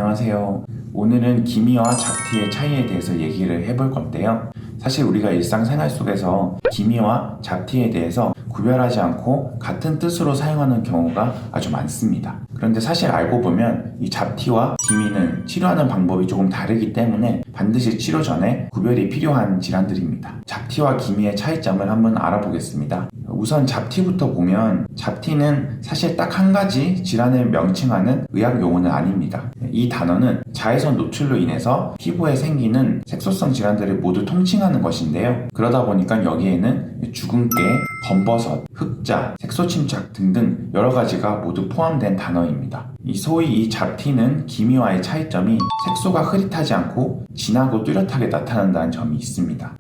안녕하세요. 오늘은 기미와 잡티의 차이에 대해서 얘기를 해볼 건데요. 사실 우리가 일상생활 속에서 기미와 잡티에 대해서 구별하지 않고 같은 뜻으로 사용하는 경우가 아주 많습니다. 그런데 사실 알고 보면 이 잡티와 기미는 치료하는 방법이 조금 다르기 때문에 반드시 치료 전에 구별이 필요한 질환들입니다. 잡티와 기미의 차이점을 한번 알아보겠습니다. 우선 잡티부터 보면 잡티는 사실 딱 한 가지 질환을 명칭하는 의학 용어는 아닙니다. 이 단어는 자외선 노출로 인해서 피부에 생기는 색소성 질환들을 모두 통칭하는 것인데요. 그러다 보니까 여기에는 주근깨, 검버섯, 흑자, 색소 침착 등등 여러 가지가 모두 포함된 단어입니다. 소위 이 잡티는 기미와의 차이점이 색소가 흐릿하지 않고 진하고 뚜렷하게 나타난다는 점이 있습니다.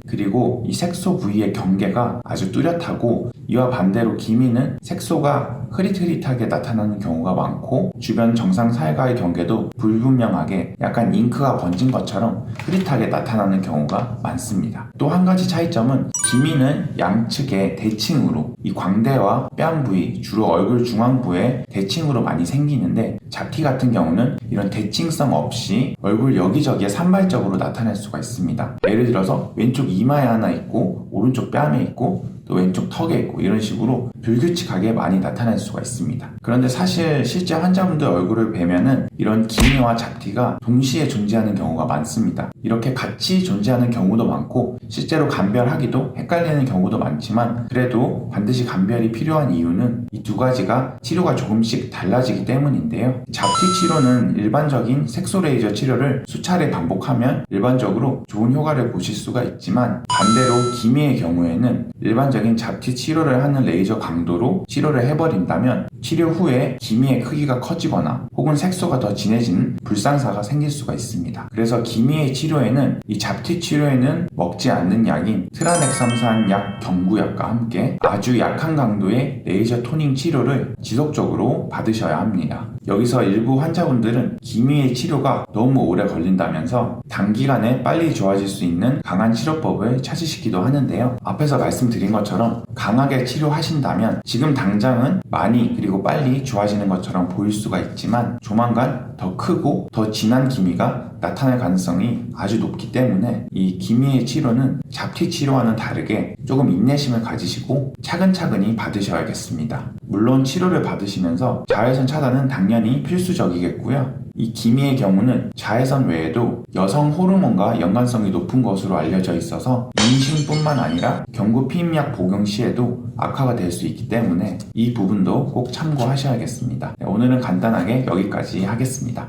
그리고 이 색소 부위의 경계가 아주 뚜렷하고 이와 반대로 기미는 색소가 흐릿흐릿하게 나타나는 경우가 많고 주변 정상 살과의 경계도 불분명하게 약간 잉크가 번진 것처럼 흐릿하게 나타나는 경우가 많습니다. 또 한 가지 차이점은 기미는 양측의 대칭으로 이 광대와 뺨 부위, 주로 얼굴 중앙부에 대칭으로 많이 생기는데 잡티 같은 경우는 이런 대칭성 없이 얼굴 여기저기에 산발적으로 나타날 수가 있습니다. 예를 들어서 왼쪽 이마에 하나 있고 오른쪽 뺨에 있고 또 왼쪽 턱에 있고 이런 식으로 불규칙하게 많이 나타날 수가 있습니다. 그런데 사실 실제 환자분들 얼굴을 뵈면은 이런 기미와 잡티가 동시에 존재하는 경우가 많습니다. 이렇게 같이 존재하는 경우도 많고 실제로 감별하기도 헷갈리는 경우도 많지만 그래도 반드시 감별이 필요한 이유는 이 두 가지가 치료가 조금씩 달라지기 때문인데요. 잡티 치료는 일반적인 색소 레이저 치료를 수차례 반복하면 일반적으로 좋은 효과를 보실 수가 있지만 반대로 기미의 경우에는 일반적인 잡티 치료를 하는 레이저 강도로 치료를 해버린다면 치료 후에 기미의 크기가 커지거나 혹은 색소가 더 진해지는 불상사가 생길 수가 있습니다. 그래서 기미의 치료에는 이 잡티 치료에는 먹지 않는 약인 트라넥삼산 약 경구약과 함께 아주 약한 강도의 레이저 토닝 치료를 지속적으로 받으셔야 합니다. 여기서 일부 환자분들은 기미의 치료가 너무 오래 걸린다면서 단기간에 빨리 좋아질 수 있는 강한 치료법을 찾으시기도 하는데요. 앞에서 말씀드린 것처럼 강하게 치료하신다면 지금 당장은 많이 그리고 빨리 좋아지는 것처럼 보일 수가 있지만 조만간 더 크고 더 진한 기미가 나타날 가능성이 아주 높기 때문에 이 기미의 치료는 잡티 치료와는 다르게 조금 인내심을 가지시고 차근차근히 받으셔야겠습니다. 물론 치료를 받으시면서 자외선 차단은 당연히 필수적이겠고요. 이 기미의 경우는 자외선 외에도 여성 호르몬과 연관성이 높은 것으로 알려져 있어서 임신뿐만 아니라 경구 피임약 복용 시에도 악화가 될 수 있기 때문에 이 부분도 꼭 참고하셔야겠습니다. 오늘은 간단하게 여기까지 하겠습니다.